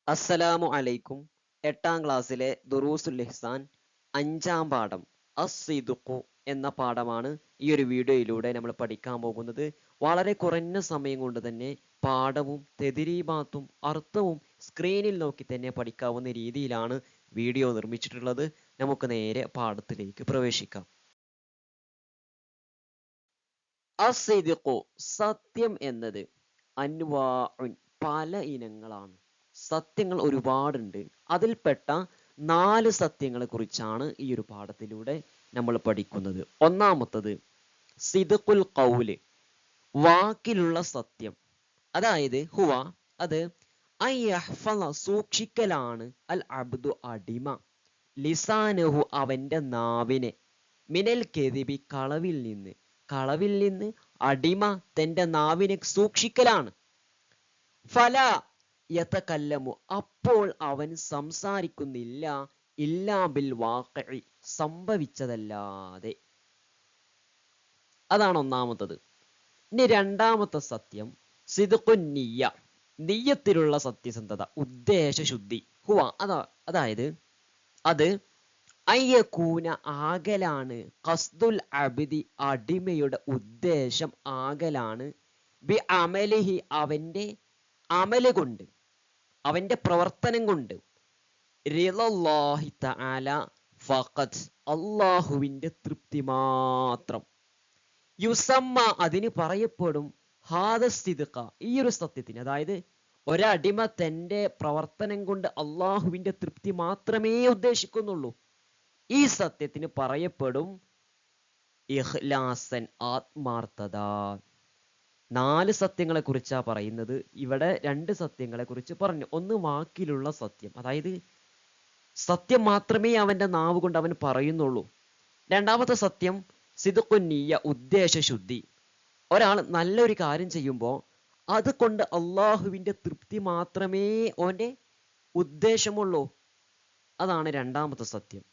അസ്സലാമു അലൈക്കും. 8ാം ക്ലാസ്സിലെ ദുറൂസുൽ ഇഹ്സാൻ 5ാം പാഠം അസ്സിദ്ഖു എന്ന പാഠമാണ് ഈ ഒരു വീഡിയോയിലൂടെ നമ്മൾ പഠിക്കാൻ പോകുന്നത്. വളരെ കുറഞ്ഞ സമയം കൊണ്ട് തന്നെ പാഠവും തെദ്രീബാത്തും അർത്ഥവും സ്ക്രീനിൽ നോക്കി തന്നെ പഠിക്കാവുന്ന രീതിയിലാണ് വീഡിയോ നിർമ്മിച്ചിട്ടുള്ളത്. നമുക്ക് നേരെ പാഠത്തിലേക്ക് പ്രവേശിക്കാം. അസ്സിദ്ഖു സത്യം എന്നത് അൻവാഉൻ പല ഇനങ്ങളാണ്. സത്യങ്ങൾ ഒരുപാടുണ്ട്. അതിൽപ്പെട്ട 4 സത്യങ്ങളെ കുറിച്ചാണ് ഈ ഒരു പാഠത്തിലൂടെ നമ്മൾ പഠിക്കുന്നത്. ഒന്നാമത്തത് സിദ്ഖുൽ ഖൗല്, വാക്കിലുള്ള സത്യം. അതായത് ഹുവ അത് അയ്യഹ്ഫള സൂക്ഷിക്കലാണ്, അൽ അബ്ദു അടിമ, ലിസാനഹു അവന്റെ നാവിനെ, മിനൽ കെദിബി കളവിൽ നിന്ന് അടിമ തന്റെ നാവിനെ സൂക്ഷിക്കലാണ്. ഫല യതകല്ലമു അപ്പോൾ അവൻ സംസാരിക്കുന്നില്ല, ഇല്ലാ ബിൽ വാഖഇ സംഭവിച്ചതല്ലാതെ. അതാണ് ഒന്നാമത്തത്. ഇനി രണ്ടാമത്തെ സത്യം സിദ്ഖുൻ നിയ്യ, നിയ്യത്തിലുള്ള സത്യസന്ധത, ഉദ്ദേശശുദ്ധി. ഹുവ അതായത് അത് അയ്യകൂന ആകലാണ്, ഖസ്ദുൽ അബ്ദി അടിമയുടെ ഉദ്ദേശം ആകലാണ്, ബി അമലിഹി അവന്റെ അമല് കൊണ്ട്, അവന്റെ പ്രവർത്തനം കൊണ്ട്, റിളല്ലാഹി തആല ഫഖത് അല്ലാഹുവിന്റെ തൃപ്തി മാത്രം, യുസമ്മ അതിന് പറയപ്പെടും, ഹാദ സിദ്ഖ ഈ ഒരു സത്യത്തിന്, അതായത് ഒരടിമ തന്റെ പ്രവർത്തനം കൊണ്ട് അള്ളാഹുവിന്റെ തൃപ്തി മാത്രമേ ഉദ്ദേശിക്കുന്നുള്ളൂ, ഈ സത്യത്തിന് പറയപ്പെടും ഇഖ്ലാസൻ ആത്മാർത്ഥത. 4 സത്യങ്ങളെ കുറിച്ചാ പറയുന്നത്. ഇവിടെ 2 സത്യങ്ങളെ കുറിച്ച് പറഞ്ഞു. ഒന്ന് വാക്കിലുള്ള സത്യം, അതായത് സത്യം മാത്രമേ അവന്റെ നാവ് കൊണ്ട് അവൻ പറയുന്നുള്ളൂ. രണ്ടാമത്തെ സത്യം സിദ്ഖുൻ നിയ്യ, ഉദ്ദേശശുദ്ധി. ഒരാൾ നല്ലൊരു കാര്യം ചെയ്യുമ്പോൾ അത് കൊണ്ട് അള്ളാഹുവിന്റെ തൃപ്തി മാത്രമേ ഓന്റെ ഉദ്ദേശമുള്ളൂ. അതാണ് രണ്ടാമത്തെ സത്യം.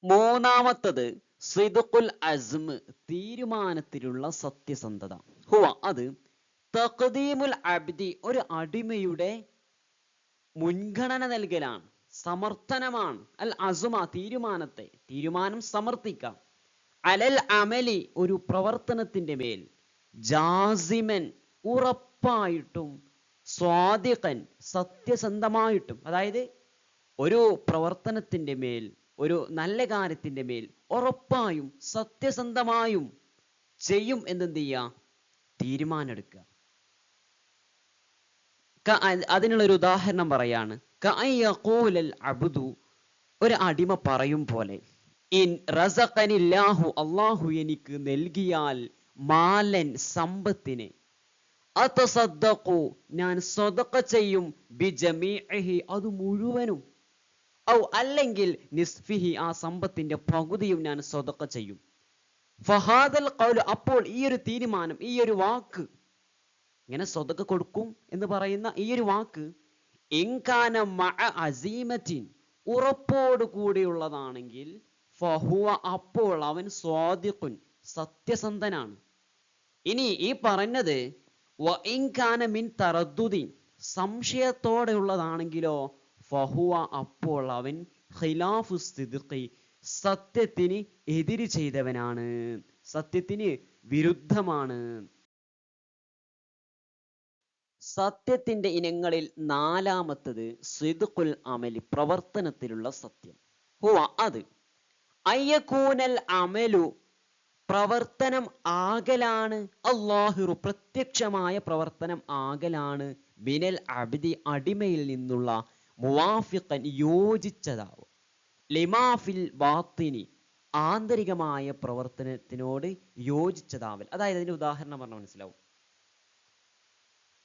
മൂന്നാമത്തത് സിദ്ഖുൽ അസ്മ്, തീരുമാനത്തിലുള്ള സത്യസന്ധത. ഹുവ അത് തഖ്ദീമുൽ അബ്ദി ഒരു അടിമയുടെ മുൻഗണന നൽകലാണ്, സമർത്ഥനമാണ്, അൽ അസുമ തീരുമാനം സമർത്ഥിക്കാം, അലൽ അമലി ഒരു പ്രവർത്തനത്തിന്റെ മേൽ, ജാസിമൻ ഉറപ്പായിട്ടും, സ്വാദിഖൻ സത്യസന്ധമായിട്ടും. അതായത് ഒരു പ്രവർത്തനത്തിന്റെ മേൽ, ഒരു നല്ല കാര്യത്തിന്റെ മേൽ ഉറപ്പായും സത്യസന്ധമായും ചെയ്യും എന്തെന്ത് ചെയ്യുക, തീരുമാനം എടുക്കുക. അതിനുള്ളൊരു ഉദാഹരണം പറയാണ്, കഅയ്യഖൂലൽ അബ്ദു ഒരു അടിമ പറയും പോലെ, ഇൻ റസഖനില്ലാഹു അല്ലാഹു എനിക്ക് നൽകിയാൽ, മാലൻ സമ്പത്തിനെ, അതസദ്ദഖു ഞാൻ സദഖ ചെയ്യും, ബിജമീഇഹി അത് മുഴുവനും, ഔ അല്ലെങ്കിൽ നിസ്ഫിഹി ആ സമ്പത്തിന്റെ പകുതിയും ഞാൻ സദഖ ചെയ്യും. ഫഹാദൽ ഖൗൽ അപ്പോൾ ഈ ഒരു തീരുമാനം, ഈ ഒരു വാക്ക്, ഇങ്ങനെ സദഖ കൊടുക്കും എന്ന് പറയുന്ന ഈ ഒരു വാക്ക്, ഇൻകാന മഅ അസീമത്തിൻ ഉറപ്പോട് കൂടിയുള്ളതാണെങ്കിൽ, ഫഹുവ അപ്പോൾ അവൻ സ്വാദിഖുൻ സത്യസന്ധനാണ്. ഇനി ഈ പറഞ്ഞത് വ ഇൻകാന മിൻ തറദ്ദുദിൻ സംശയത്തോടെ ഉള്ളതാണെങ്കിലോ, ഫഹുവ അപ്പോൾ അവൻ ഖിലാഫു സിദ്ഖി സത്യത്തിന് എതിര് ചെയ്തവനാണ്, സത്യത്തിന് വിരുദ്ധമാണ്. സത്യത്തിന്റെ ഇനങ്ങളിൽ നാലാമത്തത് സിദ്ഖുൽ അമലി പ്രവർത്തനത്തിലുള്ള സത്യം. ഹുവ അത് അയ്യകൂനൽ അമലു പ്രവർത്തനം ആകലാണ്, അല്ലാഹിറു പ്രത്യക്ഷമായ പ്രവർത്തനം ആകലാണ്, ബിനൽ അബ്ദി അടിമയിൽ നിന്നുള്ള, മുവാഫിഖൻ യോജിച്ചതാവും, ലിമാഫിൽ ബാത്തിനി ആന്തരികമായ പ്രവർത്തനത്തിനോട് യോജിച്ചതാവൽ. അതായത് അതിന്റെ ഉദാഹരണം പറഞ്ഞാൽ മനസ്സിലാവും.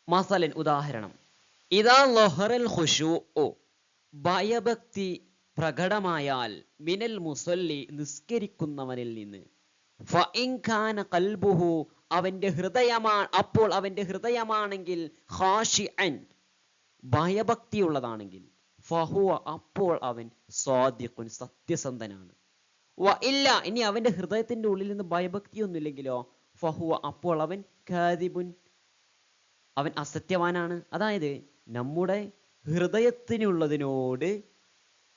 മസലൻ ഉദാഹരണം, ഇദാ ലഹറൽ ഖുശൂഉ ഭയഭക്തി പ്രകടമായാൽ, മിനൽ മുസല്ലി നിസ്കരിക്കുന്നവനിൽ നിന്ന്, ഫഇൻ കാന ഖൽബുഹു അവന്റെ ഹൃദയമാണ്, അപ്പോൾ അവന്റെ ഹൃദയമാണെങ്കിൽ, ഖാശിഅൻ ഭയഭക്തിയുള്ളതാണെങ്കിൽ, ഫഹുവ അപ്പോൾ അവൻ സ്വാദിഖുൻ സത്യസന്ധനാണ്. വ ഇല്ല ഇനി അവന്റെ ഹൃദയത്തിന്റെ ഉള്ളിൽ നിന്ന് ഭയഭക്തിയൊന്നുമില്ലെങ്കിലോ, ഫഹുവ അപ്പോൾ അവൻ കാദിബുൻ അവൻ അസത്യവാനാണ്. അതായത് നമ്മുടെ ഹൃദയത്തിനുള്ളതിനോട്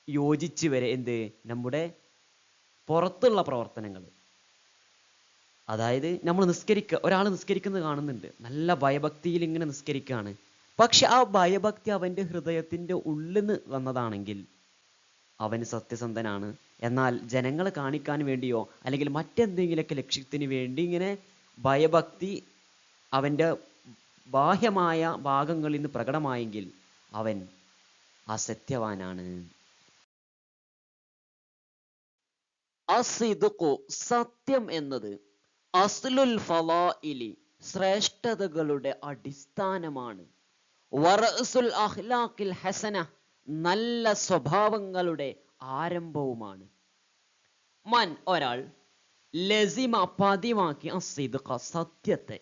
യോജിച്ച് വരെ എന്ത് നമ്മുടെ പുറത്തുള്ള പ്രവർത്തനങ്ങൾ, അതായത് നമ്മൾ ഒരാൾ നിസ്കരിക്കുന്നത് കാണുന്നുണ്ട്, നല്ല ഭയഭക്തിയിൽ ഇങ്ങനെ നിസ്കരിക്കുകയാണ്. പക്ഷെ ആ ഭയഭക്തി അവൻ്റെ ഹൃദയത്തിൻ്റെ ഉള്ളിൽ നിന്ന് വന്നതാണെങ്കിൽ അവൻ സത്യസന്ധനാണ്. എന്നാൽ ജനങ്ങളെ കാണിക്കാൻ വേണ്ടിയോ അല്ലെങ്കിൽ മറ്റെന്തെങ്കിലുമൊക്കെ ലക്ഷ്യത്തിന് വേണ്ടി ഇങ്ങനെ ഭയഭക്തി അവൻ്റെ ബാഹ്യമായ ഭാഗങ്ങളിൽ നിന്ന് പ്രകടമായെങ്കിൽ അവൻ അസത്യവാനാണ്. അസിദ്ഖു സത്യം എന്നത് അസ്ലുൽ ഫളാഇലി ശ്രേഷ്ഠതകളുടെ അടിസ്ഥാനമാണ്. വറഅസുൽ അഖ്ലാഖിൽ ഹസന നല്ല സ്വഭാവങ്ങളുടെ ആരംഭവുമാണ്. മൻ ഒരാൾ ലസിമ പതിവാക്കി അസിദ്ഖ സത്യത്തെ,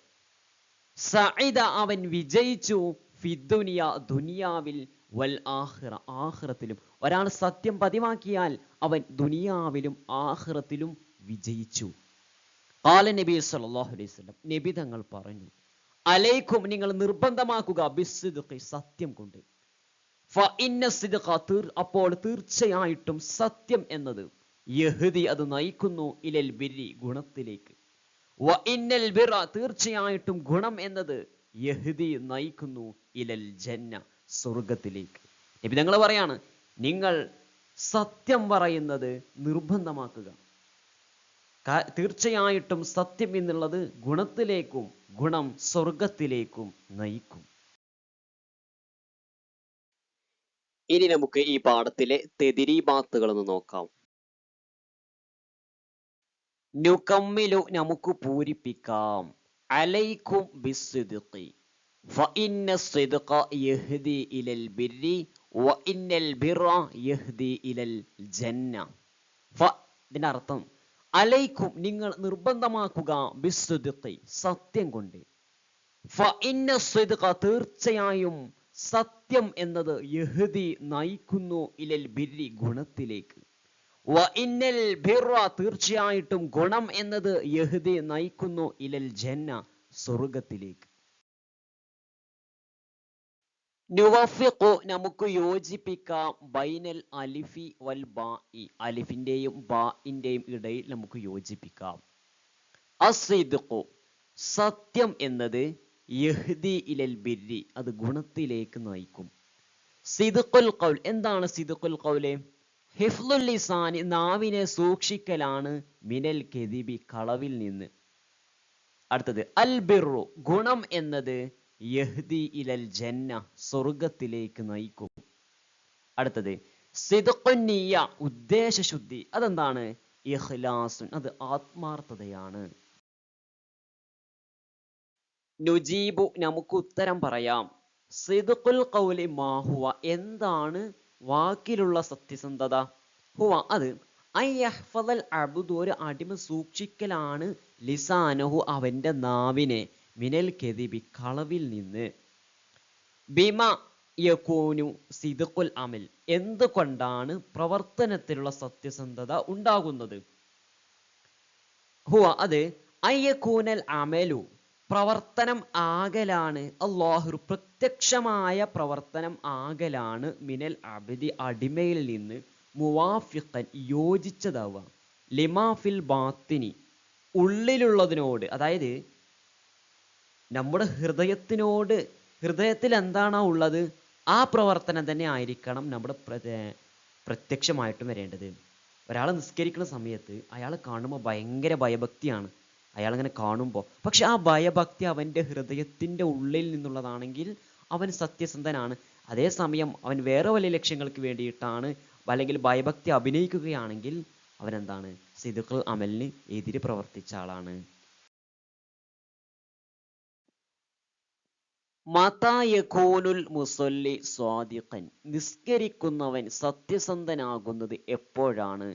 സഇദ അവൻ വിജയിച്ചു, ഫിദ്ദുനിയ ദുനിയാവിൽ, വൽ ആഖിറ ആഖിറത്തിലും. ഒരാൾ സത്യം പതിവാക്കിയാൽ അവൻ ദുനിയാവിലും ആഖിറത്തിലും വിജയിച്ചു. ഖാല നബി സല്ലല്ലാഹു അലൈഹി വസല്ലം നബി തങ്ങൾ പറഞ്ഞു, അലൈക്കും നിങ്ങൾ നിർബന്ധമാക്കുക ബിസ്സിദ്ഖി സത്യം കൊണ്ട്. ഫഇന്ന സിദ്ഖ അപ്പോൾ തീർച്ചയായിട്ടും സത്യം എന്നത് യഹ്ദി അത് നയിക്കുന്നു ഇലൽ ബിരി ഗുണത്തിലേക്ക്. വഇന്നൽ ബിറ തീർച്ചയായിട്ടും ഗുണം എന്നത് യഹ്ദി നയിക്കുന്നു ഇലൽ ജന്ന സ്വർഗത്തിലേക്ക്. നബി തങ്ങൾ പറയാണ്, നിങ്ങൾ സത്യം പറയുന്നത് നിർബന്ധമാക്കുക. തീർച്ചയായിട്ടും സത്യം എന്നുള്ളത് ഗുണത്തിലേക്കും ഗുണം സ്വർഗത്തിലേക്കും നയിക്കും. ഇനി നമുക്ക് ഈ പാഠത്തിലെ തെദിരീബാത്തുകൾ ഒന്ന് നോക്കാം. നുകമ്മിലു നമുക്ക് പൂരിപ്പിക്കാം. അലൈക്കും ബിസ്സിദ്ഖി ഫഇന്ന സിദ്ഖ യഹ്ദി ഇലൽ ബിർരി വഇന്നൽ ബിറ യഹ്ദി ഇലൽ ജന്ന. ഇതിന്റെ അർത്ഥം അലൈക്കും നിങ്ങൾ നിർബന്ധമാക്കുക ബിസ്സിദ്ഖി സത്യം കൊണ്ട്. ഫഇന്ന സിദ്ഖ തീർച്ചയായും സത്യം എന്നത് യഹ്ദി നയിക്കുന്നു ഇലൽ ബിർരി ഗുണത്തിലേക്ക്. വഇന്നൽ ബിറ തീർച്ചയായിട്ടും ഗുണം എന്നത് യഹ്ദി നയിക്കുന്നു ഇലൽ ജന്ന സ്വർഗത്തിലേക്ക്. നുവഫിഖു നമുക്ക് യോജിപ്പിക്കാം ബൈനൽ അലിഫി വൽ ബാഇ അലിഫിന്റെയും ബാഇന്റെയും ഇടയിൽ നമുക്ക് യോജിപ്പിക്കാം. അസ്സിദ്ഖു സത്യം എന്നത് യഹ്ദി ഇലൽ ബിർരി അത് ഗുണത്തിലേക്ക് നയിക്കും. സിദ്ഖുൽ ഖൗൽ എന്താണ് സിദ്ഖുൽ ഖൗൽ? ഹിഫ്ളുൽ ലിസാനി നാവിനെ സൂക്ഷിക്കലാണ്, മിനൽ കെദിബി കളവിൽ നിന്ന്. അടുത്തത് അൽ ബിർറു ഗുണം എന്നത് യഹ്ദി ഇലൽ ജന്ന സ്വർഗത്തിലേക്ക് നയിക്കും. അടുത്തത് സിദ്ഖുൻ നിയ്യ ഉദ്ദേശശുദ്ധി അതെന്താണ്? ഇഖ്ലാസുൻ അത് ആത്മാർത്ഥതയാണ്. നുജീബു നമുക്ക് ഉത്തരം പറയാം. സിദ്ഖുൽ ഖൗലി മാഹുവ എന്താണ് വാക്കിലുള്ള സത്യസന്ധത? ഹുവ അത് അയ്യഹ്ഫദൽ അബ്ദു ഒരു അടിമ സൂക്ഷിക്കലാണ്, ലിസാനഹു അവന്റെ നാവിനെ, മിനൽ കെദിബി കളവിൽ നിന്ന്. ബിമ യകൂനു സിദ്ഖുൽ അമൽ എന്തുകൊണ്ടാണ് പ്രവർത്തനത്തിലുള്ള സത്യസന്ധത ഉണ്ടാകുന്നത്? ഹുവ അത് അയ്യകൂനൽ അമലു പ്രവർത്തനം ആകലാണ്, അല്ലാഹു പ്രത്യക്ഷമായ പ്രവർത്തനം ആകലാണ്, മിനൽ അബ്ദി അടിമയിൽ നിന്ന്, മുവാഫിഖൻ യോജിച്ചതാവുക, ലിമാഫിൽ ബാത്തിനി ഉള്ളിലുള്ളതിനോട്, അതായത് നമ്മുടെ ഹൃദയത്തിൽ എന്താണോ ഉള്ളത് ആ പ്രവർത്തനം തന്നെ ആയിരിക്കണം നമ്മുടെ പ്രത്യക്ഷമായിട്ടും വരേണ്ടത്. ഒരാൾ നിസ്കരിക്കുന്ന സമയത്ത് അയാൾ കാണുമ്പോൾ ഭയങ്കര ഭയഭക്തിയാണ് അയാളിങ്ങനെ കാണുമ്പോൾ, പക്ഷെ ആ ഭയഭക്തി അവൻ്റെ ഹൃദയത്തിൻ്റെ ഉള്ളിൽ നിന്നുള്ളതാണെങ്കിൽ അവൻ സത്യസന്ധനാണ്. അതേസമയം അവൻ വേറെ വലിയ ലക്ഷ്യങ്ങൾക്ക് വേണ്ടിയിട്ടാണ് അല്ലെങ്കിൽ ഭയഭക്തി അഭിനയിക്കുകയാണെങ്കിൽ അവനെന്താണ്? സിദ്ഖുൽ അമലിന് എതിര് പ്രവർത്തിച്ച ആളാണ്. മതാ യകൂനുൽ മുസല്ലി സ്വാദിഖൻ നിസ്കരിക്കുന്നവൻ സത്യസന്ധനാകുന്നത് എപ്പോഴാണ്?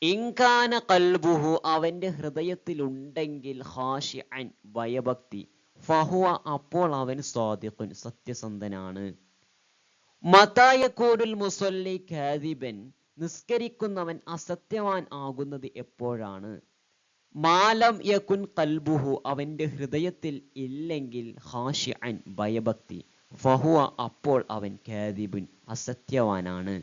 ഇൻകാന ഖൽബുഹു അവന്റെ ഹൃദയത്തിലുണ്ടെങ്കിൽ ഖാശിഅൻ ഭയഭക്തി, ഫഹുവ അപ്പോൾ അവൻ സ്വാദിഖുൻ സത്യസന്ധനാണ്. മതാ യകൂനുൽ മുസല്ലി കാദിബൻ നിസ്കരിക്കുന്നവൻ അസത്യവാൻ ആകുന്നത് എപ്പോഴാണ്? മാലം യകുൻ ഖൽബുഹു അവന്റെ ഹൃദയത്തിൽ ഇല്ലെങ്കിൽ ഖാശിഅൻ ഭയഭക്തി ഫഹുവ അപ്പോൾ അവൻ കാദിബുൻ അസത്യവാനാണ്.